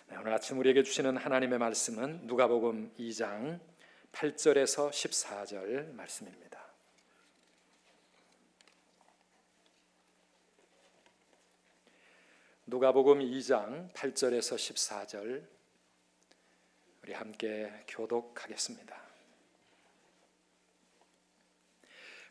오늘 아침 우리에게 주시는 하나님의 말씀은 누가복음 2장 8절에서 14절 말씀입니다. 누가복음 2장 8절에서 14절 우리 함께 교독하겠습니다.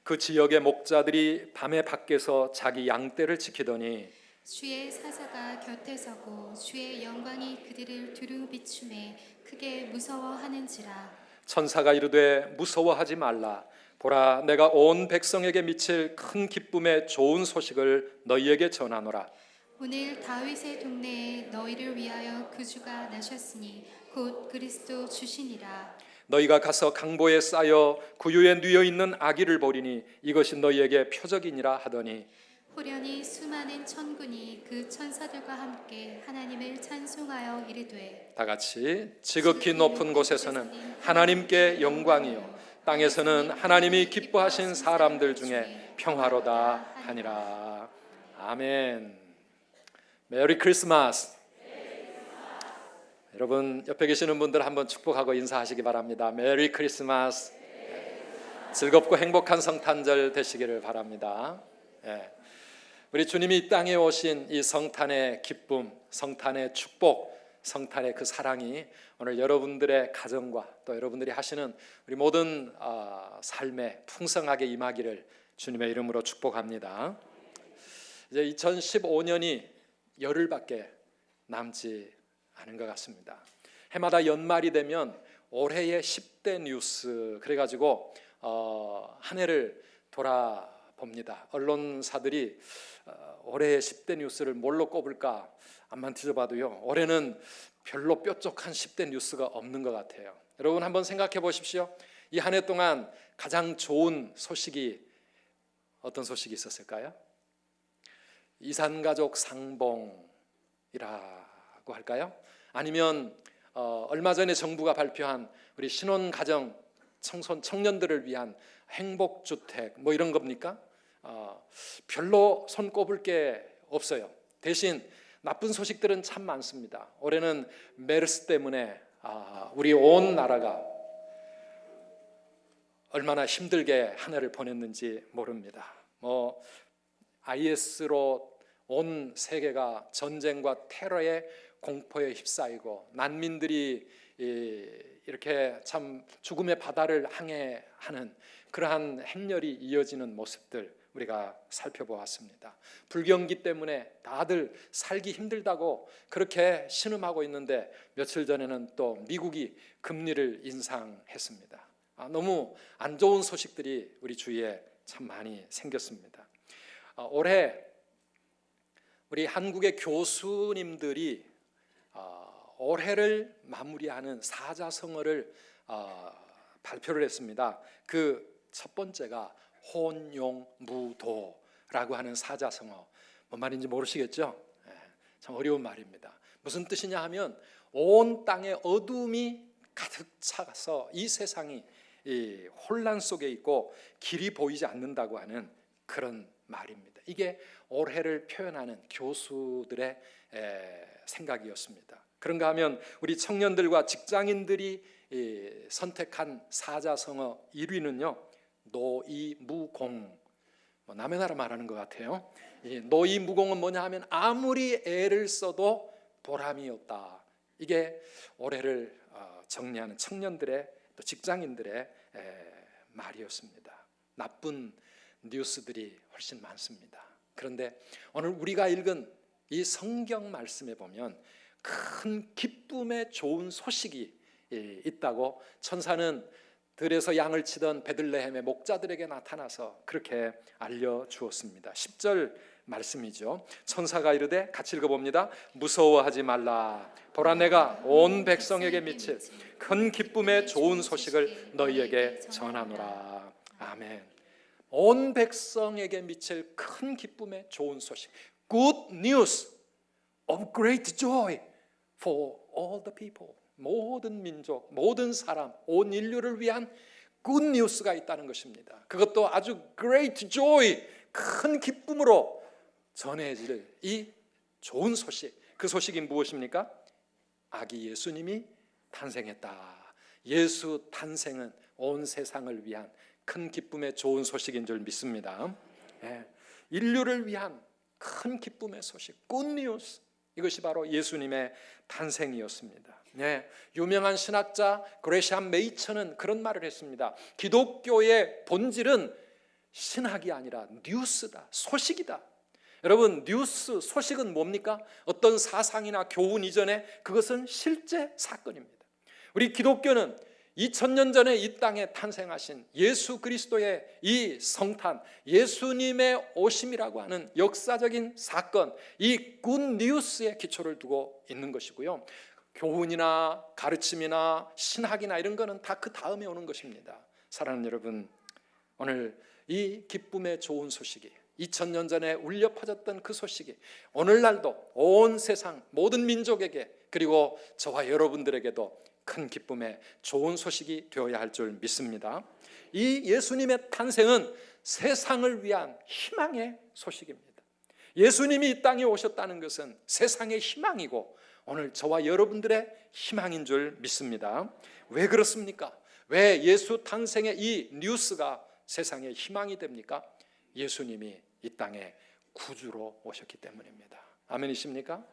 그 지역의 목자들이 밤에 밖에서 자기 양떼를 지키더니 주의 사자가 곁에 서고 주의 영광이 그들을 두루 비추매 크게 무서워하는지라. 천사가 이르되 무서워하지 말라. 보라, 내가 온 백성에게 미칠 큰 기쁨의 좋은 소식을 너희에게 전하노라. 오늘 다윗의 동네에 너희를 위하여 구주가 나셨으니 곧 그리스도 주시니라. 너희가 가서 강보에 쌓여 구유에 누워 있는 아기를 보리니 이것이 너희에게 표적이니라 하더니 호련히 수많은 천군이 그 천사들과 함께 하나님을 찬송하여 이르되 다 같이 지극히 높은 곳에서는 하나님께 영광이요 땅에서는 하나님이 기뻐하신 사람들 중에 평화로다 하니라. 아멘. 메리 크리스마스. 여러분 옆에 계시는 분들 한번 축복하고 인사하시기 바랍니다. 메리 크리스마스. 즐겁고 행복한 성탄절 되시기를 바랍니다. 우리 주님이 이 땅에 오신 이 성탄의 기쁨, 성탄의 축복, 성탄의 그 사랑이 오늘 여러분들의 가정과 또 여러분들이 하시는 우리 모든 삶에 풍성하게 임하기를 주님의 이름으로 축복합니다. 이제 2015년이 열흘밖에 남지 않은 것 같습니다. 해마다 연말이 되면 올해의 10대 뉴스 그래가지고 한 해를 돌아봅니다. 언론사들이 올해의 10대 뉴스를 뭘로 꼽을까 안만 뒤져봐도요, 올해는 별로 뾰족한 10대 뉴스가 없는 것 같아요. 여러분 한번 생각해 보십시오. 이 한 해 동안 가장 좋은 소식이 어떤 소식이 있었을까요? 이산가족 상봉이라고 할까요? 아니면 얼마 전에 정부가 발표한 우리 신혼가정 청년들을 위한 행복주택 뭐 이런 겁니까? 별로 손꼽을 게 없어요. 대신 나쁜 소식들은 참 많습니다. 올해는 메르스 때문에 우리 온 나라가 얼마나 힘들게 한 해를 보냈는지 모릅니다. IS로 온 세계가 전쟁과 테러의 공포에 휩싸이고 난민들이 이렇게 참 죽음의 바다를 항해하는 그러한 행렬이 이어지는 모습들 우리가 살펴보았습니다. 불경기 때문에 다들 살기 힘들다고 그렇게 신음하고 있는데 며칠 전에는 또 미국이 금리를 인상했습니다. 너무 안 좋은 소식들이 우리 주위에 참 많이 생겼습니다. 올해 우리 한국의 교수님들이 올해를 마무리하는 사자성어를 발표를 했습니다. 그 첫 번째가 혼용무도라고 하는 사자성어. 뭔 말인지 모르시겠죠? 참 어려운 말입니다. 무슨 뜻이냐 하면 온 땅에 어둠이 가득 차서 이 세상이 혼란 속에 있고 길이 보이지 않는다고 하는 그런 말입니다. 이게 올해를 표현하는 교수들의 생각이었습니다. 그런가 하면 우리 청년들과 직장인들이 선택한 사자성어 1위는요 노이무공. 남의 나라 말하는 것 같아요. 노이무공은 뭐냐 하면 아무리 애를 써도 보람이 없다. 이게 올해를 정리하는 청년들의 또 직장인들의 말이었습니다. 나쁜 뉴스들이 훨씬 많습니다. 그런데 오늘 우리가 읽은 이 성경 말씀에 보면 큰 기쁨의 좋은 소식이 있다고 천사는 들에서 양을 치던 베들레헴의 목자들에게 나타나서 그렇게 알려주었습니다. 10절 말씀이죠. 천사가 이르되 같이 읽어봅니다. 무서워하지 말라. 보라, 내가 온 백성에게 미칠 큰 기쁨의 좋은 소식을 너희에게 전하노라. 아멘. 온 백성에게 미칠 큰 기쁨의 좋은 소식, Good news of great joy for all the people. 모든 민족, 모든 사람, 온 인류를 위한 good news가 있다는 것입니다. 그것도 아주 great joy, 큰 기쁨으로 전해질 이 좋은 소식. 그 소식이 무엇입니까? 아기 예수님이 탄생했다. 예수 탄생은 온 세상을 위한 큰 기쁨의 좋은 소식인 줄 믿습니다. 인류를 위한 큰 기쁨의 소식, 굿뉴스, 이것이 바로 예수님의 탄생이었습니다. 유명한 신학자 그레시엄 메이처는 그런 말을 했습니다. 기독교의 본질은 신학이 아니라 뉴스다, 소식이다. 여러분, 뉴스, 소식은 뭡니까? 어떤 사상이나 교훈 이전에 그것은 실제 사건입니다. 우리 기독교는 2000년 전에 이 땅에 탄생하신 예수 그리스도의 이 성탄, 예수님의 오심이라고 하는 역사적인 사건, 이 굿뉴스에 기초를 두고 있는 것이고요. 교훈이나 가르침이나 신학이나 이런 거는 다 그 다음에 오는 것입니다. 사랑하는 여러분, 오늘 이 기쁨의 좋은 소식이 2000년 전에 울려 퍼졌던 그 소식이 오늘날도 온 세상 모든 민족에게, 그리고 저와 여러분들에게도 큰 기쁨의 좋은 소식이 되어야 할 줄 믿습니다. 이 예수님의 탄생은 세상을 위한 희망의 소식입니다. 예수님이 이 땅에 오셨다는 것은 세상의 희망이고 오늘 저와 여러분들의 희망인 줄 믿습니다. 왜 그렇습니까? 왜 예수 탄생의 이 뉴스가 세상의 희망이 됩니까? 예수님이 이 땅에 구주로 오셨기 때문입니다. 아멘이십니까?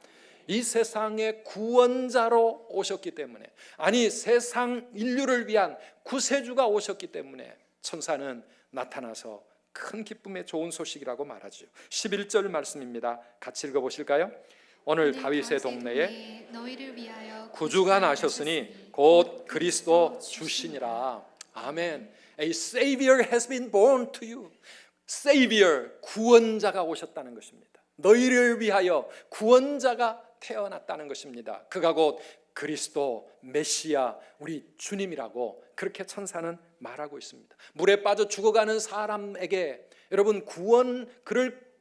이 세상의 구원자로 오셨기 때문에, 아니 세상 인류를 위한 구세주가 오셨기 때문에 천사는 나타나서 큰 기쁨의 좋은 소식이라고 말하죠. 11절 말씀입니다. 같이 읽어보실까요? 오늘 다윗의 동네에 너희를 위하여 구주가 나셨으니 곧 그리스도 주시니라. 아멘. A Savior has been born to you. Savior, 구원자가 오셨다는 것입니다. 너희를 위하여 구원자가 태어났다는 것입니다. 그가 곧 그리스도 메시아, 우리 주님이라고 그렇게 천사는 말하고 있습니다. 물에 빠져 죽어가는 사람에게 여러분 그를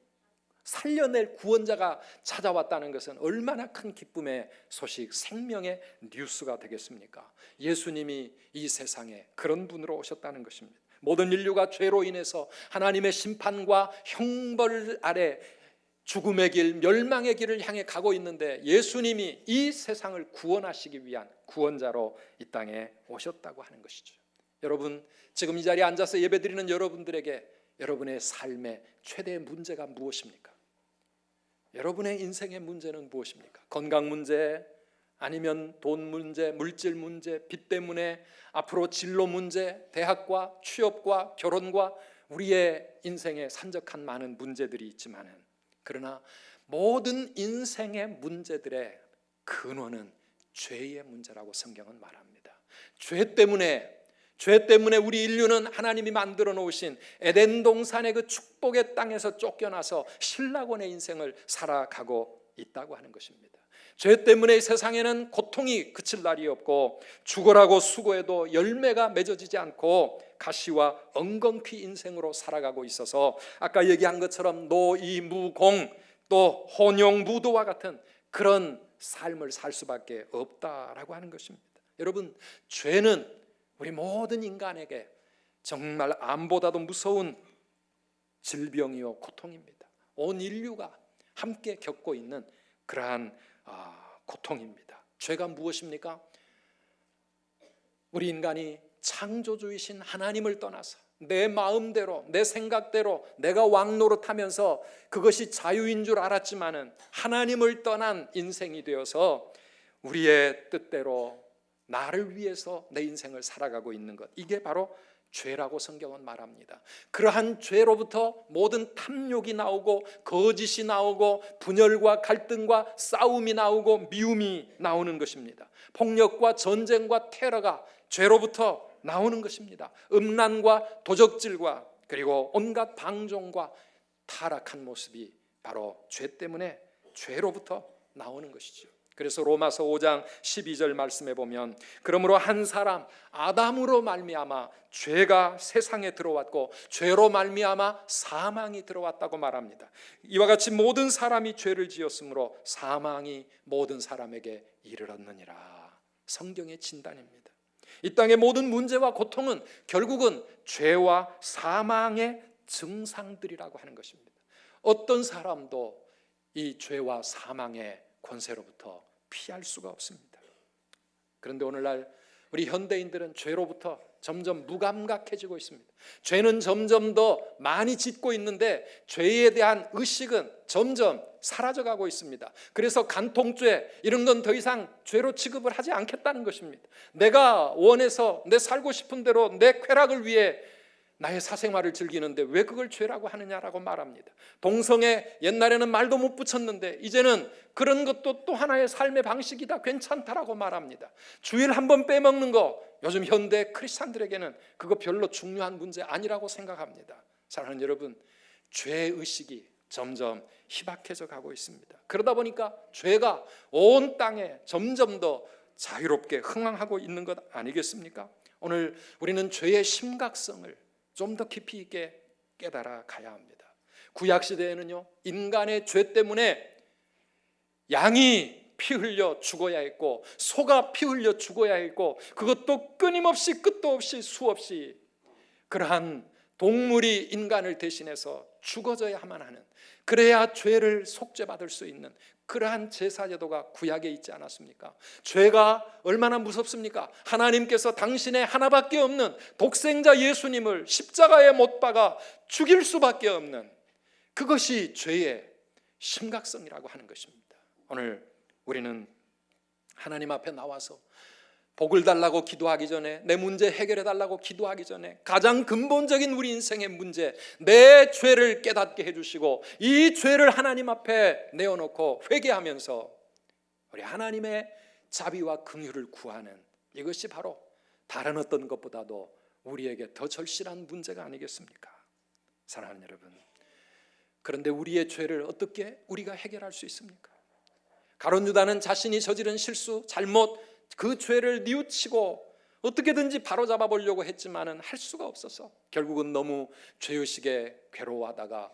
살려낼 구원자가 찾아왔다는 것은 얼마나 큰 기쁨의 소식, 생명의 뉴스가 되겠습니까? 예수님이 이 세상에 그런 분으로 오셨다는 것입니다. 모든 인류가 죄로 인해서 하나님의 심판과 형벌 아래 죽음의 길, 멸망의 길을 향해 가고 있는데 예수님이 이 세상을 구원하시기 위한 구원자로 이 땅에 오셨다고 하는 것이죠. 여러분, 지금 이 자리에 앉아서 예배드리는 여러분들에게 여러분의 삶의 최대의 문제가 무엇입니까? 여러분의 인생의 문제는 무엇입니까? 건강 문제, 아니면 돈 문제, 물질 문제, 빚 때문에 앞으로 진로 문제, 대학과 취업과 결혼과 우리의 인생에 산적한 많은 문제들이 있지만은, 그러나 모든 인생의 문제들의 근원은 죄의 문제라고 성경은 말합니다. 죄 때문에 우리 인류는 하나님이 만들어 놓으신 에덴 동산의 그 축복의 땅에서 쫓겨나서 신락원의 인생을 살아가고 있다고 하는 것입니다. 죄 때문에 이 세상에는 고통이 그칠 날이 없고 죽어라고 수고해도 열매가 맺어지지 않고 가시와 엉겅퀴 인생으로 살아가고 있어서 아까 얘기한 것처럼 노이무공 또 혼용무도와 같은 그런 삶을 살 수밖에 없다라고 하는 것입니다. 여러분, 죄는 우리 모든 인간에게 정말 암보다도 무서운 질병이요 고통입니다. 온 인류가 함께 겪고 있는 그러한 고통입니다. 죄가 무엇입니까? 우리 인간이 창조주이신 하나님을 떠나서 내 마음대로, 내 생각대로 내가 왕노릇하면서 그것이 자유인 줄 알았지만은 하나님을 떠난 인생이 되어서 우리의 뜻대로 나를 위해서 내 인생을 살아가고 있는 것, 이게 바로 죄라고 성경은 말합니다. 그러한 죄로부터 모든 탐욕이 나오고 거짓이 나오고 분열과 갈등과 싸움이 나오고 미움이 나오는 것입니다. 폭력과 전쟁과 테러가 죄로부터 나오는 것입니다. 음란과 도적질과 그리고 온갖 방종과 타락한 모습이 바로 죄 때문에 죄로부터 나오는 것이죠. 그래서 로마서 5장 12절 말씀에 보면 그러므로 한 사람 아담으로 말미암아 죄가 세상에 들어왔고 죄로 말미암아 사망이 들어왔다고 말합니다. 이와 같이 모든 사람이 죄를 지었으므로 사망이 모든 사람에게 이르렀느니라. 성경의 진단입니다. 이 땅의 모든 문제와 고통은 결국은 죄와 사망의 증상들이라고 하는 것입니다. 어떤 사람도 이 죄와 사망의 권세로부터 피할 수가 없습니다. 그런데 오늘날 우리 현대인들은 죄로부터 점점 무감각해지고 있습니다. 죄는 점점 더 많이 짓고 있는데 죄에 대한 의식은 점점 사라져가고 있습니다. 그래서 간통죄 이런 건 더 이상 죄로 취급을 하지 않겠다는 것입니다. 내가 원해서 내 살고 싶은 대로 내 쾌락을 위해 나의 사생활을 즐기는데 왜 그걸 죄라고 하느냐라고 말합니다. 동성애 옛날에는 말도 못 붙였는데 이제는 그런 것도 또 하나의 삶의 방식이다, 괜찮다라고 말합니다. 주일 한 번 빼먹는 거 요즘 현대 크리스찬들에게는 그거 별로 중요한 문제 아니라고 생각합니다. 사랑하는 여러분, 죄의식이 점점 희박해져 가고 있습니다. 그러다 보니까 죄가 온 땅에 점점 더 자유롭게 흥황하고 있는 것 아니겠습니까? 오늘 우리는 죄의 심각성을 좀 더 깊이 있게 깨달아 가야 합니다. 구약시대에는요, 인간의 죄 때문에 양이 피 흘려 죽어야 했고 소가 피 흘려 죽어야 했고 그것도 끊임없이 끝도 없이 수없이 그러한 동물이 인간을 대신해서 죽어져야만 하는, 그래야 죄를 속죄받을 수 있는 그러한 제사제도가 구약에 있지 않았습니까? 죄가 얼마나 무섭습니까? 하나님께서 당신의 하나밖에 없는 독생자 예수님을 십자가에 못 박아 죽일 수밖에 없는, 그것이 죄의 심각성이라고 하는 것입니다. 오늘 우리는 하나님 앞에 나와서 복을 달라고 기도하기 전에, 내 문제 해결해 달라고 기도하기 전에 가장 근본적인 우리 인생의 문제, 내 죄를 깨닫게 해주시고 이 죄를 하나님 앞에 내어놓고 회개하면서 우리 하나님의 자비와 긍휼을 구하는, 이것이 바로 다른 어떤 것보다도 우리에게 더 절실한 문제가 아니겠습니까? 사랑하는 여러분, 그런데 우리의 죄를 어떻게 우리가 해결할 수 있습니까? 가룟 유다는 자신이 저지른 실수, 잘못, 그 죄를 뉘우치고 어떻게든지 바로잡아 보려고 했지만은 할 수가 없어서 결국은 너무 죄의식에 괴로워하다가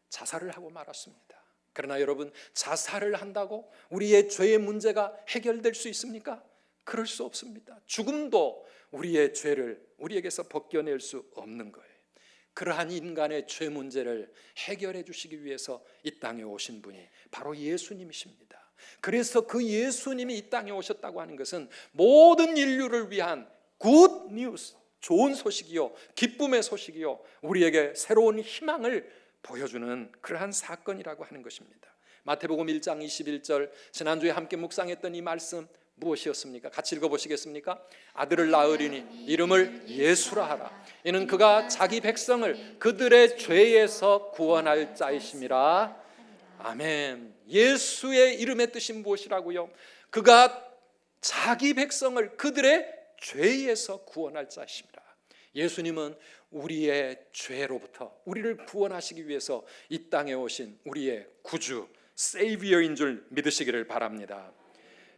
자살을 하고 말았습니다. 그러나 여러분, 자살을 한다고 우리의 죄의 문제가 해결될 수 있습니까? 그럴 수 없습니다. 죽음도 우리의 죄를 우리에게서 벗겨낼 수 없는 거예요. 그러한 인간의 죄 문제를 해결해 주시기 위해서 이 땅에 오신 분이 바로 예수님이십니다. 그래서 그 예수님이 이 땅에 오셨다고 하는 것은 모든 인류를 위한 굿 뉴스, 좋은 소식이요, 기쁨의 소식이요, 우리에게 새로운 희망을 보여주는 그러한 사건이라고 하는 것입니다. 마태복음 1장 21절, 지난주에 함께 묵상했던 이 말씀 무엇이었습니까? 같이 읽어보시겠습니까? 아들을 낳으리니 이름을 예수라 하라. 이는 그가 자기 백성을 그들의 죄에서 구원할 자이심이라. 아멘. 예수의 이름의 뜻이 무엇이라고요? 그가 자기 백성을 그들의 죄에서 구원할 자이심이라. 예수님은 우리의 죄로부터 우리를 구원하시기 위해서 이 땅에 오신 우리의 구주, 세이비어인 줄 믿으시기를 바랍니다.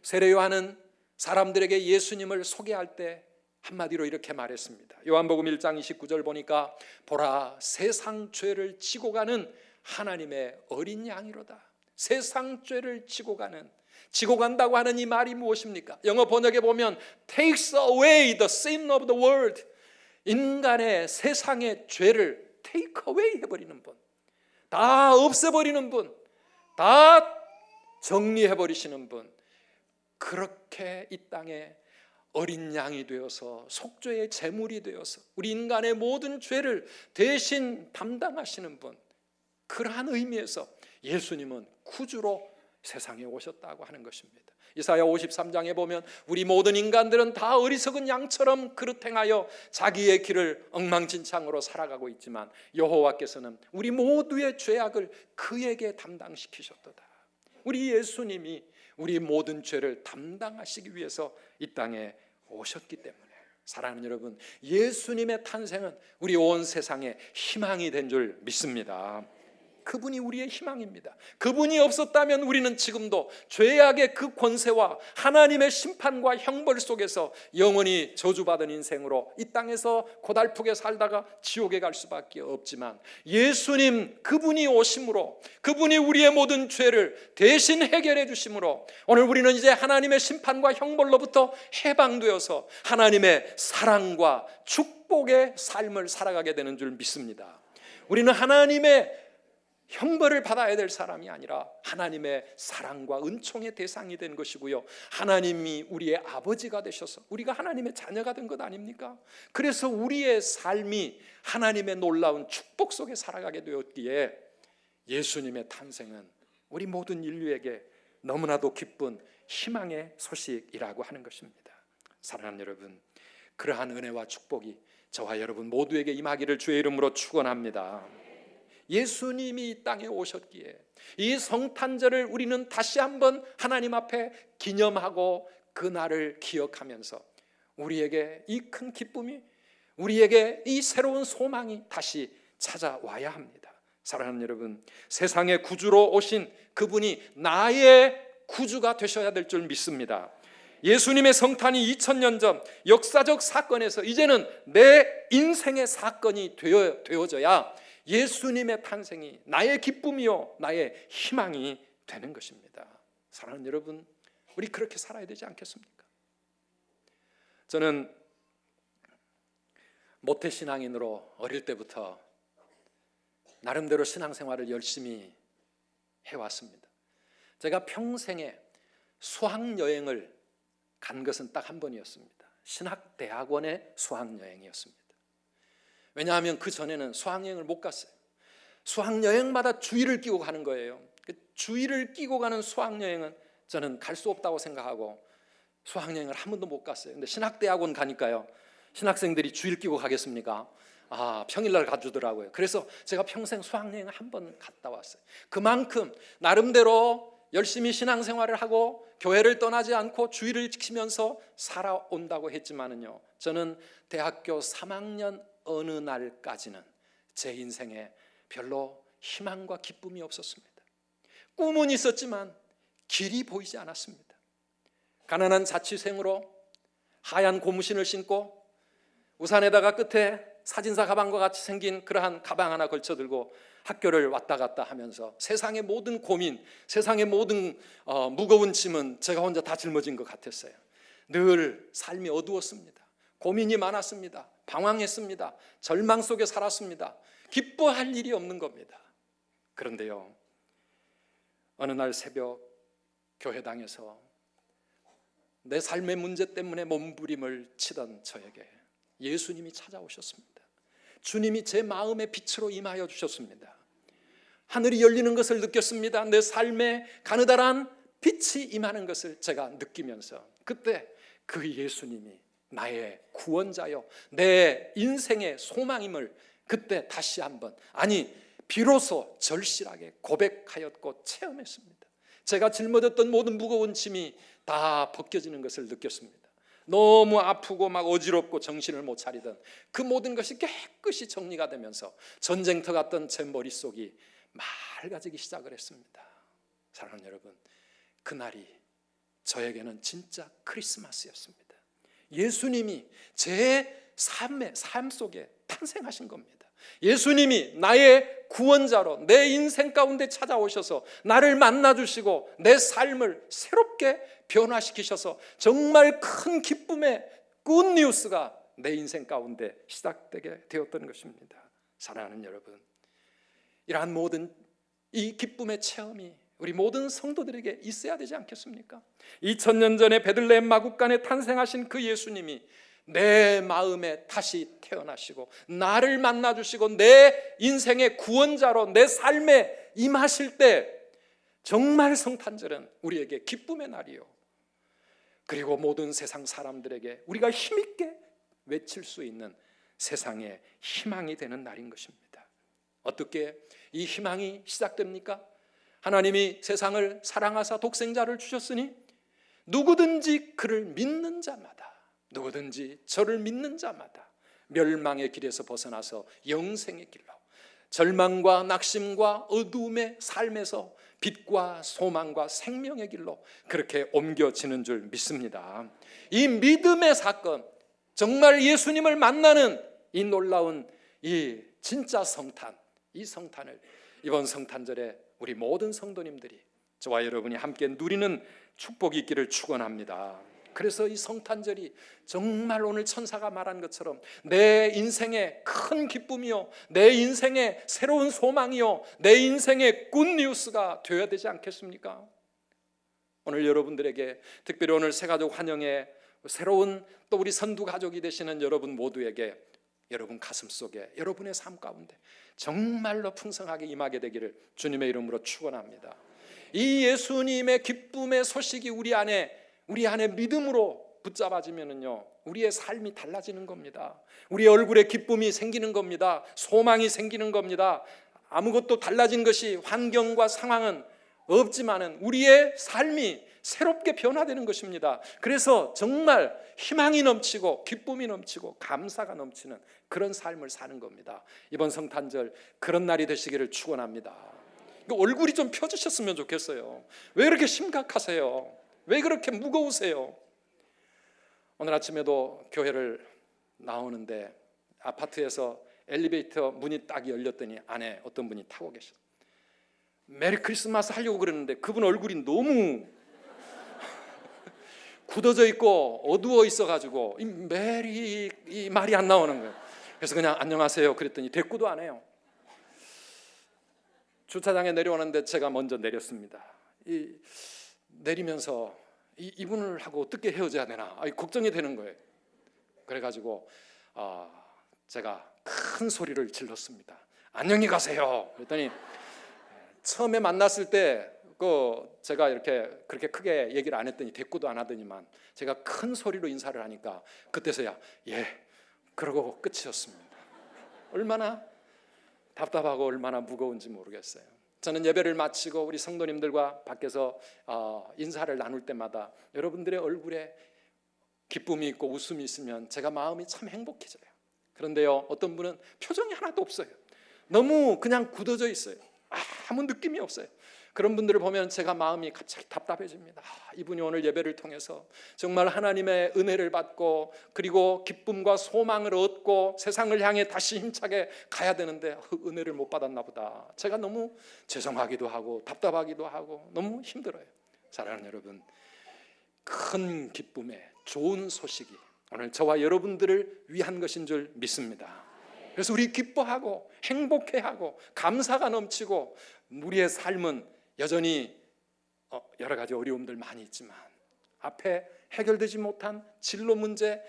세례 요한은 사람들에게 예수님을 소개할 때 한마디로 이렇게 말했습니다. 요한복음 1장 29절 보니까 보라, 세상 죄를 지고 가는 하나님의 어린 양이로다. 세상 죄를 지고 간다고 하는 이 말이 무엇입니까? 영어 번역에 보면 takes away the sin of the world, 인간의 세상의 죄를 take away 해버리는 분, 다 없애버리는 분, 다 정리해버리시는 분, 그렇게 이 땅에 어린 양이 되어서 속죄의 제물이 되어서 우리 인간의 모든 죄를 대신 담당하시는 분, 그러한 의미에서 예수님은 구주로 세상에 오셨다고 하는 것입니다. 이사야 53장에 보면 우리 모든 인간들은 다 어리석은 양처럼 그릇 행하여 자기의 길을 엉망진창으로 살아가고 있지만 여호와께서는 우리 모두의 죄악을 그에게 담당시키셨도다. 우리 예수님이 우리 모든 죄를 담당하시기 위해서 이 땅에 오셨기 때문에, 사랑하는 여러분, 예수님의 탄생은 우리 온 세상에 희망이 된 줄 믿습니다. 그분이 우리의 희망입니다. 그분이 없었다면 우리는 지금도 죄악의 그 권세와 하나님의 심판과 형벌 속에서 영원히 저주받은 인생으로 이 땅에서 고달프게 살다가 지옥에 갈 수밖에 없지만, 예수님 그분이 오심으로, 그분이 우리의 모든 죄를 대신 해결해 주심으로 오늘 우리는 이제 하나님의 심판과 형벌로부터 해방되어서 하나님의 사랑과 축복의 삶을 살아가게 되는 줄 믿습니다. 우리는 하나님의 형벌을 받아야 될 사람이 아니라 하나님의 사랑과 은총의 대상이 된 것이고요, 하나님이 우리의 아버지가 되셔서 우리가 하나님의 자녀가 된 것 아닙니까? 그래서 우리의 삶이 하나님의 놀라운 축복 속에 살아가게 되었기에 예수님의 탄생은 우리 모든 인류에게 너무나도 기쁜 희망의 소식이라고 하는 것입니다. 사랑하는 여러분, 그러한 은혜와 축복이 저와 여러분 모두에게 임하기를 주의 이름으로 축원합니다. 예수님이 이 땅에 오셨기에 이 성탄절을 우리는 다시 한번 하나님 앞에 기념하고 그날을 기억하면서 우리에게 이 큰 기쁨이, 우리에게 이 새로운 소망이 다시 찾아와야 합니다. 사랑하는 여러분, 세상의 구주로 오신 그분이 나의 구주가 되셔야 될 줄 믿습니다. 예수님의 성탄이 2000년 전 역사적 사건에서 이제는 내 인생의 사건이 되어져야 예수님의 탄생이 나의 기쁨이요 나의 희망이 되는 것입니다. 사랑하는 여러분, 우리 그렇게 살아야 되지 않겠습니까? 저는 모태신앙인으로 어릴 때부터 나름대로 신앙생활을 열심히 해왔습니다. 제가 평생에 수학여행을 간 것은 딱 한 번이었습니다. 신학대학원의 수학여행이었습니다. 왜냐하면 그 전에는 수학여행을 못 갔어요. 수학여행마다 주의를 끼고 가는 거예요. 그 주의를 끼고 가는 수학여행은 저는 갈 수 없다고 생각하고 수학여행을 한 번도 못 갔어요. 근데 신학대학원 가니까요, 신학생들이 주의를 끼고 가겠습니까? 평일날 가주더라고요. 그래서 제가 평생 수학여행을 한 번 갔다 왔어요. 그만큼 나름대로 열심히 신앙생활을 하고 교회를 떠나지 않고 주의를 지키면서 살아온다고 했지만은요, 저는 대학교 3학년 어느 날까지는 제 인생에 별로 희망과 기쁨이 없었습니다. 꿈은 있었지만 길이 보이지 않았습니다. 가난한 자취생으로 하얀 고무신을 신고 우산에다가 끝에 사진사 가방과 같이 생긴 그러한 가방 하나 걸쳐 들고 학교를 왔다 갔다 하면서 세상의 모든 고민, 세상의 모든 무거운 짐은 제가 혼자 다 짊어진 것 같았어요. 늘 삶이 어두웠습니다. 고민이 많았습니다. 방황했습니다. 절망 속에 살았습니다. 기뻐할 일이 없는 겁니다. 그런데요, 어느 날 새벽 교회당에서 내 삶의 문제 때문에 몸부림을 치던 저에게 예수님이 찾아오셨습니다. 주님이 제 마음의 빛으로 임하여 주셨습니다. 하늘이 열리는 것을 느꼈습니다. 내 삶에 가느다란 빛이 임하는 것을 제가 느끼면서 그때 그 예수님이 나의 구원자요 내 인생의 소망임을 그때 다시 한번, 아니 비로소 절실하게 고백하였고 체험했습니다. 제가 짊어졌던 모든 무거운 짐이 다 벗겨지는 것을 느꼈습니다. 너무 아프고 막 어지럽고 정신을 못 차리던 그 모든 것이 깨끗이 정리가 되면서 전쟁터 같던 제 머릿속이 맑아지기 시작을 했습니다. 사랑하는 여러분, 그날이 저에게는 진짜 크리스마스였습니다. 예수님이 제 삶 속에 탄생하신 겁니다. 예수님이 나의 구원자로 내 인생 가운데 찾아오셔서 나를 만나주시고 내 삶을 새롭게 변화시키셔서 정말 큰 기쁨의 굿뉴스가 내 인생 가운데 시작되게 되었던 것입니다. 사랑하는 여러분, 이러한 모든 이 기쁨의 체험이 우리 모든 성도들에게 있어야 되지 않겠습니까? 2000년 전에 베들레헴 마국간에 탄생하신 그 예수님이 내 마음에 다시 태어나시고 나를 만나주시고 내 인생의 구원자로 내 삶에 임하실 때 정말 성탄절은 우리에게 기쁨의 날이요, 그리고 모든 세상 사람들에게 우리가 힘있게 외칠 수 있는 세상의 희망이 되는 날인 것입니다. 어떻게 이 희망이 시작됩니까? 하나님이 세상을 사랑하사 독생자를 주셨으니 누구든지 그를 믿는 자마다, 누구든지 저를 믿는 자마다 멸망의 길에서 벗어나서 영생의 길로, 절망과 낙심과 어두움의 삶에서 빛과 소망과 생명의 길로 그렇게 옮겨지는 줄 믿습니다. 이 믿음의 사건, 정말 예수님을 만나는 이 놀라운 이 진짜 성탄, 이 성탄을 이번 성탄절에 우리 모든 성도님들이, 저와 여러분이 함께 누리는 축복이 있기를 축원합니다. 그래서 이 성탄절이 정말 오늘 천사가 말한 것처럼 내 인생의 큰 기쁨이요, 내 인생의 새로운 소망이요, 내 인생의 굿뉴스가 되어야 되지 않겠습니까? 오늘 여러분들에게, 특별히 오늘 새가족 환영회 새로운 또 우리 선두 가족이 되시는 여러분 모두에게 여러분 가슴 속에, 여러분의 삶 가운데 정말로 풍성하게 임하게 되기를 주님의 이름으로 축원합니다. 이 예수님의 기쁨의 소식이 우리 안에 믿음으로 붙잡아지면은요, 우리의 삶이 달라지는 겁니다. 우리의 얼굴에 기쁨이 생기는 겁니다. 소망이 생기는 겁니다. 아무것도 달라진 것이 환경과 상황은 없지만은 우리의 삶이 새롭게 변화되는 것입니다. 그래서 정말 희망이 넘치고 기쁨이 넘치고 감사가 넘치는 그런 삶을 사는 겁니다. 이번 성탄절 그런 날이 되시기를 축원합니다. 얼굴이 좀 펴주셨으면 좋겠어요. 왜 그렇게 심각하세요? 왜 그렇게 무거우세요? 오늘 아침에도 교회를 나오는데 아파트에서 엘리베이터 문이 딱 열렸더니 안에 어떤 분이 타고 계셨어요. 메리 크리스마스 하려고 그러는데 그분 얼굴이 너무 굳어져 있고 어두워 있어가지고 이 메리 이 말이 안 나오는 거예요. 그래서 그냥 안녕하세요 그랬더니 대꾸도 안 해요. 주차장에 내려오는데 제가 먼저 내렸습니다. 내리면서 이분을 하고 어떻게 헤어져야 되나 걱정이 되는 거예요. 그래가지고 제가 큰 소리를 질렀습니다. 안녕히 가세요. 그랬더니 처음에 만났을 때 제가 이렇게 그렇게 크게 얘기를 안 했더니 대꾸도 안 하더니만 제가 큰 소리로 인사를 하니까 그때서야 예 그러고 끝이었습니다. 얼마나 답답하고 얼마나 무거운지 모르겠어요. 저는 예배를 마치고 우리 성도님들과 밖에서 인사를 나눌 때마다 여러분들의 얼굴에 기쁨이 있고 웃음이 있으면 제가 마음이 참 행복해져요. 그런데요, 어떤 분은 표정이 하나도 없어요. 너무 그냥 굳어져 있어요. 아무 느낌이 없어요. 그런 분들을 보면 제가 마음이 갑자기 답답해집니다. 이분이 오늘 예배를 통해서 정말 하나님의 은혜를 받고 그리고 기쁨과 소망을 얻고 세상을 향해 다시 힘차게 가야 되는데 은혜를 못 받았나 보다. 제가 너무 죄송하기도 하고 답답하기도 하고 너무 힘들어요. 사랑하는 여러분, 큰 기쁨의 좋은 소식이 오늘 저와 여러분들을 위한 것인 줄 믿습니다. 그래서 우리 기뻐하고 행복해하고 감사가 넘치고 우리의 삶은 여전히 여러 가지 어려움들 많이 있지만 앞에 해결되지 못한 진로 문제,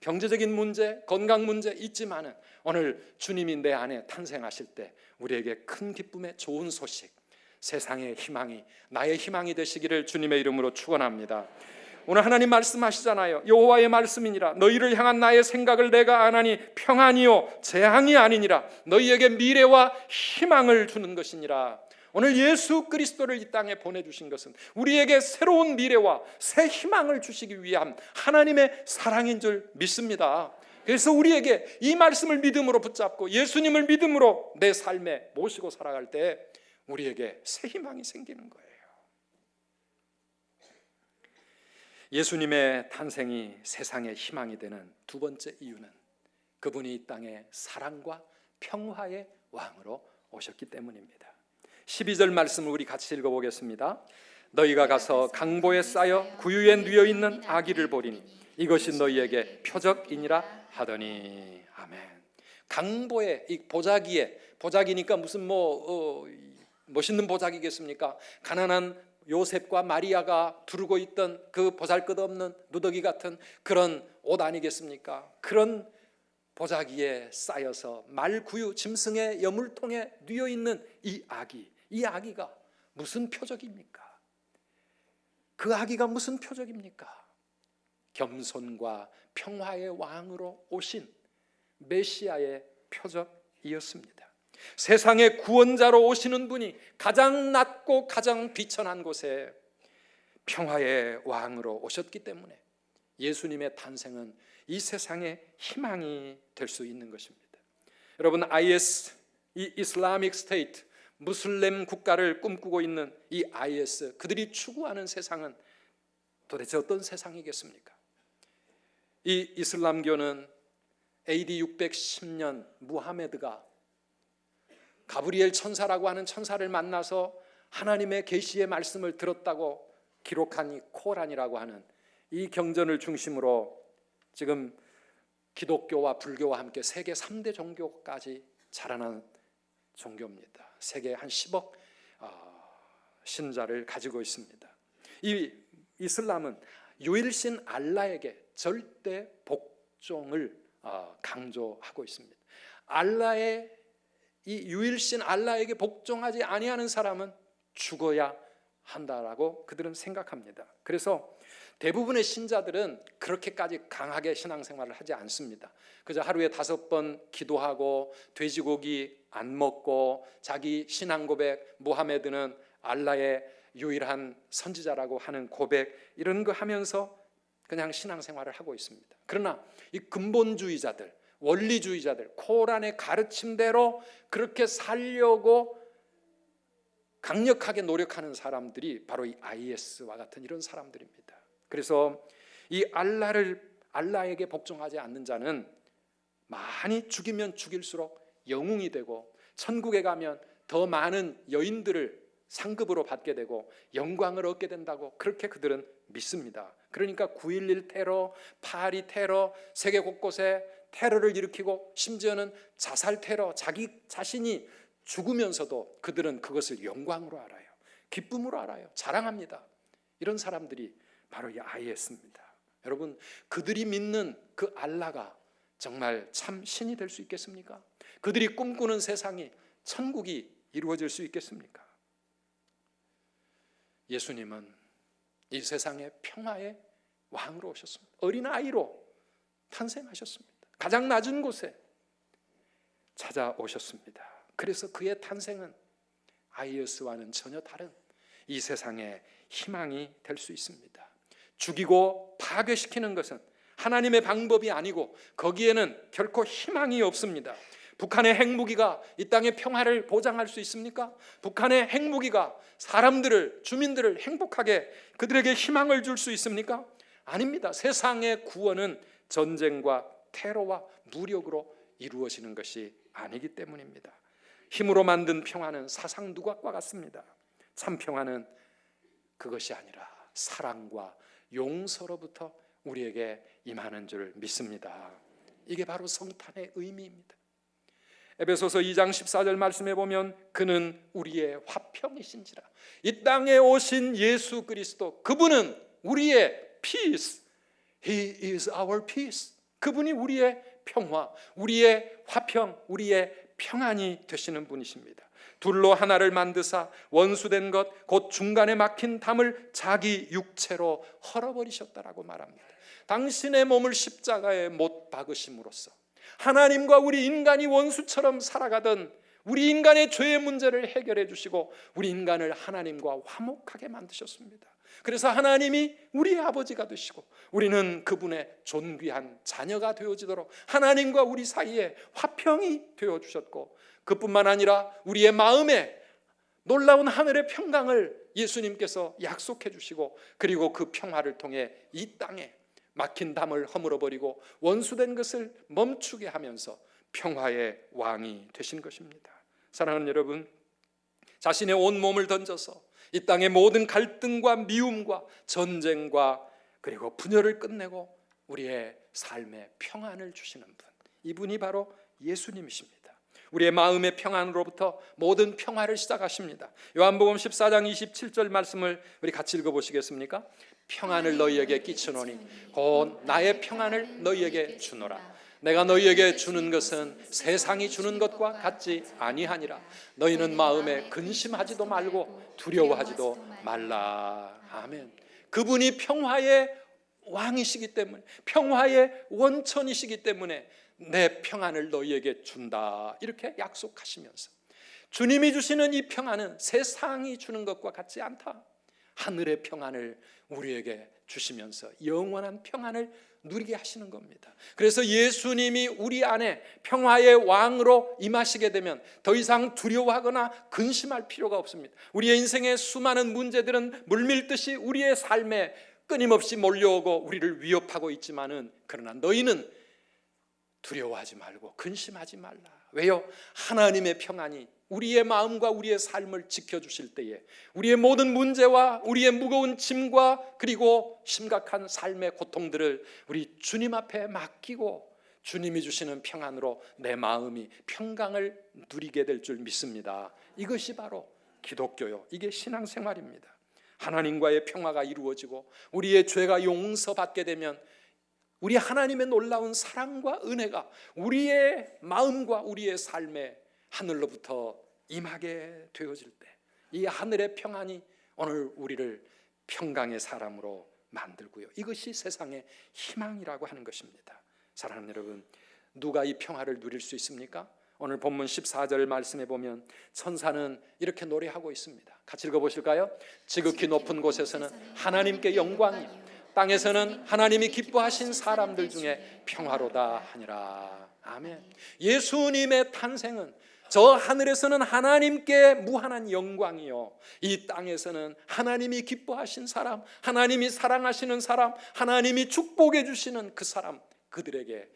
경제적인 문제, 건강 문제 있지만은 오늘 주님이 내 안에 탄생하실 때 우리에게 큰 기쁨의 좋은 소식, 세상의 희망이 나의 희망이 되시기를 주님의 이름으로 축원합니다. 오늘 하나님 말씀하시잖아요. 여호와의 말씀이니라 너희를 향한 나의 생각을 내가 아나니 평안이요 재앙이 아니니라 너희에게 미래와 희망을 주는 것이니라. 오늘 예수 그리스도를 이 땅에 보내주신 것은 우리에게 새로운 미래와 새 희망을 주시기 위한 하나님의 사랑인 줄 믿습니다. 그래서 우리에게 이 말씀을 믿음으로 붙잡고 예수님을 믿음으로 내 삶에 모시고 살아갈 때 우리에게 새 희망이 생기는 거예요. 예수님의 탄생이 세상의 희망이 되는 두 번째 이유는 그분이 이 땅에 사랑과 평화의 왕으로 오셨기 때문입니다. 12절 말씀을 우리 같이 읽어보겠습니다. 너희가 가서 강보에 쌓여 구유에 누워있는 아기를 보리니 이것이 너희에게 표적이니라 하더니. 아멘. 강보에, 이 보자기에, 보자기니까 무슨 멋있는 보자기겠습니까? 가난한 요셉과 마리아가 두르고 있던 그 보잘것없는 누더기 같은 그런 옷 아니겠습니까? 그런 보자기에 쌓여서 말구유 짐승의 여물통에 누워있는 이 아기가 무슨 표적입니까? 그 아기가 무슨 표적입니까? 겸손과 평화의 왕으로 오신 메시아의 표적이었습니다. 세상의 구원자로 오시는 분이 가장 낮고 가장 비천한 곳에 평화의 왕으로 오셨기 때문에 예수님의 탄생은 이 세상의 희망이 될 수 있는 것입니다. 여러분, IS, 이 이슬라믹 스테이트, 무슬림 국가를 꿈꾸고 있는 이 IS, 그들이 추구하는 세상은 도대체 어떤 세상이겠습니까? 이 이슬람교는 AD 610년 무하메드가 가브리엘 천사라고 하는 천사를 만나서 하나님의 계시의 말씀을 들었다고 기록한 이 코란이라고 하는 이 경전을 중심으로 지금 기독교와 불교와 함께 세계 3대 종교까지 자라난 종교입니다. 세계 한 10억 신자를 가지고 있습니다. 이 이슬람은 유일신 알라에게 절대 복종을 강조하고 있습니다. 알라의 이 유일신 알라에게 복종하지 아니하는 사람은 죽어야 한다라고 그들은 생각합니다. 그래서 대부분의 신자들은 그렇게까지 강하게 신앙생활을 하지 않습니다. 그저 하루에 5번 기도하고 돼지고기 안 먹고 자기 신앙 고백, 무하메드는 알라의 유일한 선지자라고 하는 고백, 이런 거 하면서 그냥 신앙생활을 하고 있습니다. 그러나 이 근본주의자들, 원리주의자들, 코란의 가르침대로 그렇게 살려고 강력하게 노력하는 사람들이 바로 이 IS와 같은 이런 사람들입니다. 그래서 이 알라에게 복종하지 않는 자는 많이 죽이면 죽일수록 영웅이 되고 천국에 가면 더 많은 여인들을 상급으로 받게 되고 영광을 얻게 된다고 그렇게 그들은 믿습니다. 그러니까 9.11 테러, 파리 테러, 세계 곳곳에 테러를 일으키고 심지어는 자살 테러, 자기 자신이 죽으면서도 그들은 그것을 영광으로 알아요. 기쁨으로 알아요. 자랑합니다. 이런 사람들이 바로 이 IS입니다. 여러분, 그들이 믿는 그 알라가 정말 참 신이 될 수 있겠습니까? 그들이 꿈꾸는 세상이, 천국이 이루어질 수 있겠습니까? 예수님은 이 세상의 평화의 왕으로 오셨습니다. 어린아이로 탄생하셨습니다. 가장 낮은 곳에 찾아오셨습니다. 그래서 그의 탄생은 IS와는 전혀 다른 이 세상의 희망이 될 수 있습니다. 죽이고 파괴시키는 것은 하나님의 방법이 아니고 거기에는 결코 희망이 없습니다. 북한의 핵무기가 이 땅의 평화를 보장할 수 있습니까? 북한의 핵무기가 사람들을, 주민들을 행복하게 그들에게 희망을 줄 수 있습니까? 아닙니다. 세상의 구원은 전쟁과 테러와 무력으로 이루어지는 것이 아니기 때문입니다. 힘으로 만든 평화는 사상 누각과 같습니다. 참 평화는 그것이 아니라 사랑과 용서로부터 우리에게 임하는 줄 믿습니다. 이게 바로 성탄의 의미입니다. 에베소서 2장 14절 말씀해 보면 그는 우리의 화평이신지라. 이 땅에 오신 예수 그리스도, 그분은 우리의 peace. He is our peace. 그분이 우리의 평화, 우리의 화평, 우리의 평안이 되시는 분이십니다. 둘로 하나를 만드사 원수된 것 곧 중간에 막힌 담을 자기 육체로 헐어버리셨다라고 말합니다. 당신의 몸을 십자가에 못 박으심으로써 하나님과 우리 인간이 원수처럼 살아가던 우리 인간의 죄의 문제를 해결해 주시고 우리 인간을 하나님과 화목하게 만드셨습니다. 그래서 하나님이 우리의 아버지가 되시고 우리는 그분의 존귀한 자녀가 되어지도록 하나님과 우리 사이에 화평이 되어주셨고, 그뿐만 아니라 우리의 마음에 놀라운 하늘의 평강을 예수님께서 약속해 주시고, 그리고 그 평화를 통해 이 땅에 막힌 담을 허물어버리고 원수된 것을 멈추게 하면서 평화의 왕이 되신 것입니다. 사랑하는 여러분, 자신의 온 몸을 던져서 이 땅의 모든 갈등과 미움과 전쟁과 그리고 분열을 끝내고 우리의 삶에 평안을 주시는 분, 이분이 바로 예수님이십니다. 우리의 마음의 평안으로부터 모든 평화를 시작하십니다. 요한복음 14장 27절 말씀을 우리 같이 읽어보시겠습니까? 평안을 너희에게 끼치노니 곧 나의 평안을 너희에게 주노라. 내가 너희에게 주는 것은 세상이 주는 것과 같지 아니하니라. 너희는 마음에 근심하지도 말고 두려워하지도 말라. 아멘. 그분이 평화의 왕이시기 때문에, 평화의 원천이시기 때문에 내 평안을 너희에게 준다, 이렇게 약속하시면서 주님이 주시는 이 평안은 세상이 주는 것과 같지 않다. 하늘의 평안을 우리에게 주시면서 영원한 평안을 누리게 하시는 겁니다. 그래서 예수님이 우리 안에 평화의 왕으로 임하시게 되면 더 이상 두려워하거나 근심할 필요가 없습니다. 우리의 인생의 수많은 문제들은 물밀듯이 우리의 삶에 끊임없이 몰려오고 우리를 위협하고 있지만은, 그러나 너희는 두려워하지 말고 근심하지 말라. 왜요? 하나님의 평안이 우리의 마음과 우리의 삶을 지켜주실 때에 우리의 모든 문제와 우리의 무거운 짐과 그리고 심각한 삶의 고통들을 우리 주님 앞에 맡기고 주님이 주시는 평안으로 내 마음이 평강을 누리게 될 줄 믿습니다. 이것이 바로 기독교요, 이게 신앙생활입니다. 하나님과의 평화가 이루어지고 우리의 죄가 용서받게 되면 우리 하나님의 놀라운 사랑과 은혜가 우리의 마음과 우리의 삶에 하늘로부터 임하게 되어질 때 이 하늘의 평안이 오늘 우리를 평강의 사람으로 만들고요, 이것이 세상의 희망이라고 하는 것입니다. 사랑하는 여러분, 누가 이 평화를 누릴 수 있습니까? 오늘 본문 14절 말씀에 보면 천사는 이렇게 노래하고 있습니다. 같이 읽어보실까요? 지극히 높은 곳에서는 하나님께 영광이, 땅에서는 하나님이 기뻐하신 사람들 중에 평화로다 하니라. 아멘. 예수님의 탄생은 저 하늘에서는 하나님께 무한한 영광이요, 이 땅에서는 하나님이 기뻐하신 사람, 하나님이 사랑하시는 사람, 하나님이 축복해 주시는 그 사람, 그들에게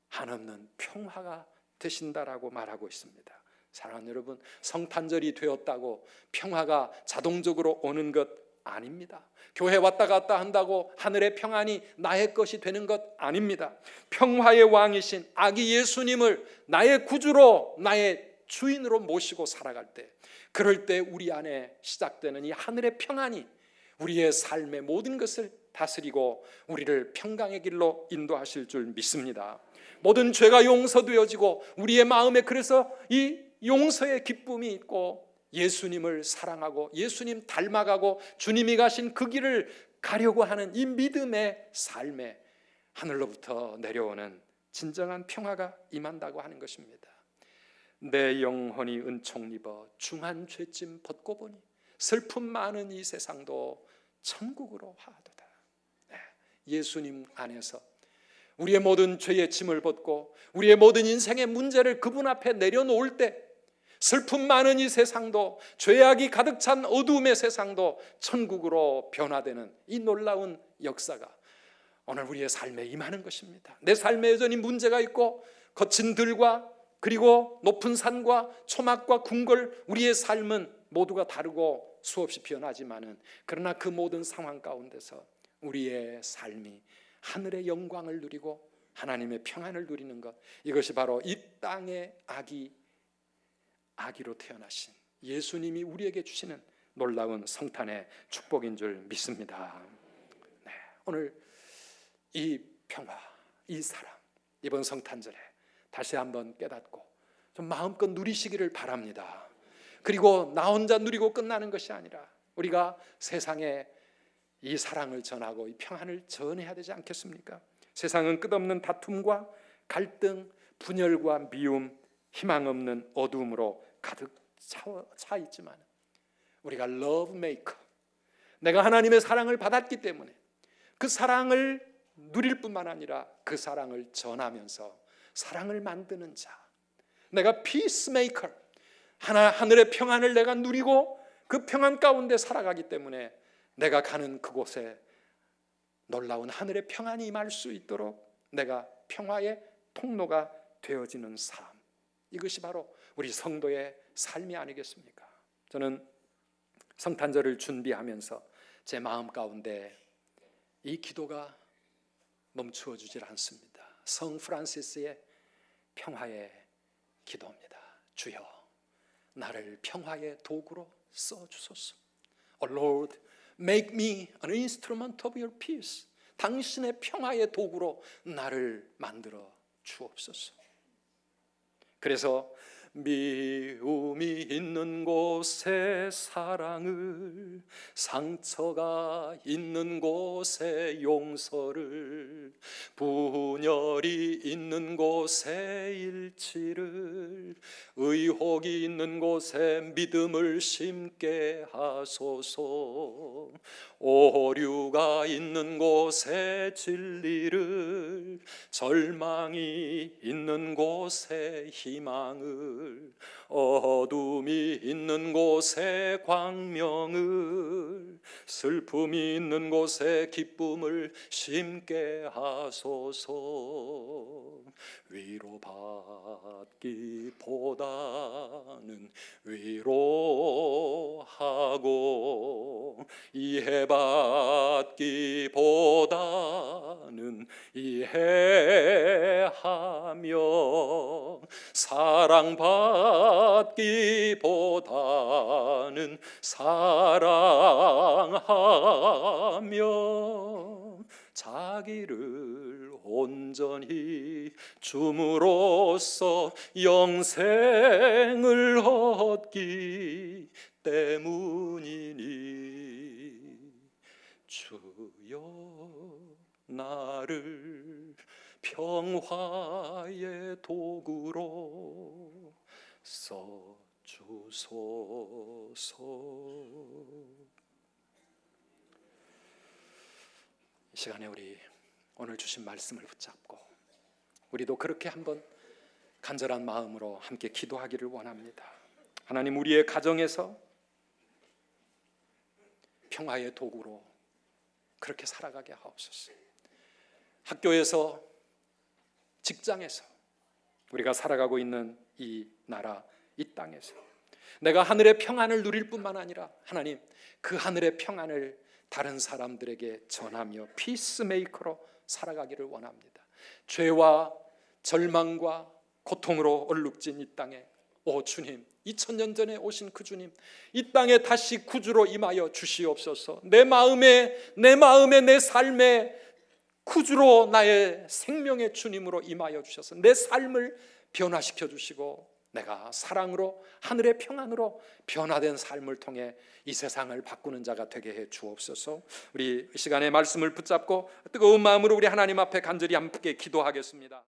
한없는 평화가 되신다라고 말하고 있습니다. 사랑하는 여러분, 성탄절이 되었다고 평화가 자동적으로 오는 것 아닙니다. 교회 왔다 갔다 한다고 하늘의 평안이 나의 것이 되는 것 아닙니다. 평화의 왕이신 아기 예수님을 나의 구주로, 나의 주인으로 모시고 살아갈 때, 그럴 때 우리 안에 시작되는 이 하늘의 평안이 우리의 삶의 모든 것을 다스리고 우리를 평강의 길로 인도하실 줄 믿습니다. 모든 죄가 용서되어지고 우리의 마음에 그래서 이 용서의 기쁨이 있고 예수님을 사랑하고 예수님 닮아가고 주님이 가신 그 길을 가려고 하는 이 믿음의 삶에 하늘로부터 내려오는 진정한 평화가 임한다고 하는 것입니다. 내 영혼이 은총 입어 중한 죄짐 벗고 보니 슬픔 많은 이 세상도 천국으로 하도다. 예수님 안에서 우리의 모든 죄의 짐을 벗고 우리의 모든 인생의 문제를 그분 앞에 내려놓을 때 슬픔 많은 이 세상도, 죄악이 가득 찬 어두움의 세상도 천국으로 변화되는 이 놀라운 역사가 오늘 우리의 삶에 임하는 것입니다. 내 삶에 여전히 문제가 있고 거친 들과 그리고 높은 산과 초막과 궁궐, 우리의 삶은 모두가 다르고 수없이 변하지만은 그러나 그 모든 상황 가운데서 우리의 삶이 하늘의 영광을 누리고 하나님의 평안을 누리는 것, 이것이 바로 이 땅의 아기로 태어나신 예수님이 우리에게 주시는 놀라운 성탄의 축복인 줄 믿습니다. 네, 오늘 이 평화, 이 사랑, 이번 성탄절에 다시 한번 깨닫고 좀 마음껏 누리시기를 바랍니다. 그리고 나 혼자 누리고 끝나는 것이 아니라 우리가 세상에 이 사랑을 전하고 이 평안을 전해야 되지 않겠습니까? 세상은 끝없는 다툼과 갈등, 분열과 미움, 희망 없는 어두움으로 가득 차 있지만 우리가 love maker, 내가 하나님의 사랑을 받았기 때문에 그 사랑을 누릴 뿐만 아니라 그 사랑을 전하면서 사랑을 만드는 자, 내가 peacemaker, 하늘의 평안을 내가 누리고 그 평안 가운데 살아가기 때문에 내가 가는 그곳에 놀라운 하늘의 평안이 임할 수 있도록 내가 평화의 통로가 되어지는 삶, 이것이 바로 우리 성도의 삶이 아니겠습니까? 저는 성탄절을 준비하면서 제 마음 가운데 이 기도가 멈추어 주질 않습니다. 성 프란시스의 평화의 기도입니다. 주여, 나를 평화의 도구로 써주소서. Oh Lord, make me an instrument of your peace. 당신의 평화의 도구로 나를 만들어 주옵소서. 그래서 미움이 있는 곳에 사랑을, 상처가 있는 곳에 용서를, 분열이 있는 곳에 일치를, 의혹이 있는 곳에 믿음을 심게 하소서. 오류가 있는 곳에 진리를, 절망이 있는 곳에 희망을, 어둠이 있는 곳에 광명을, 슬픔이 있는 곳에 기쁨을 심게 하소서. 위로받기보다는 위로하고, 이해받기보다는 이해하며, 사랑받기보다는 사랑하며, 자기를 온전히 줌으로써 영생을 얻기 때문이니, 주여 나를 평화의 도구로 써주소서. 이 시간에 우리 오늘 주신 말씀을 붙잡고 우리도 그렇게 한번 간절한 마음으로 함께 기도하기를 원합니다. 하나님, 우리의 가정에서 평화의 도구로 그렇게 살아가게 하옵소서. 학교에서, 직장에서, 우리가 살아가고 있는 이 나라, 이 땅에서 내가 하늘의 평안을 누릴 뿐만 아니라 하나님, 그 하늘의 평안을 다른 사람들에게 전하며 피스메이커로 살아가기를 원합니다. 죄와 절망과 고통으로 얼룩진 이 땅에, 오 주님, 2000년 전에 오신 그 주님, 이 땅에 다시 구주로 임하여 주시옵소서. 내 마음에 내 삶에 구주로, 나의 생명의 주님으로 임하여 주셔서 내 삶을 변화시켜 주시고, 내가 사랑으로, 하늘의 평안으로 변화된 삶을 통해 이 세상을 바꾸는 자가 되게 해 주옵소서. 우리 이 시간에 말씀을 붙잡고 뜨거운 마음으로 우리 하나님 앞에 간절히 함께 기도하겠습니다.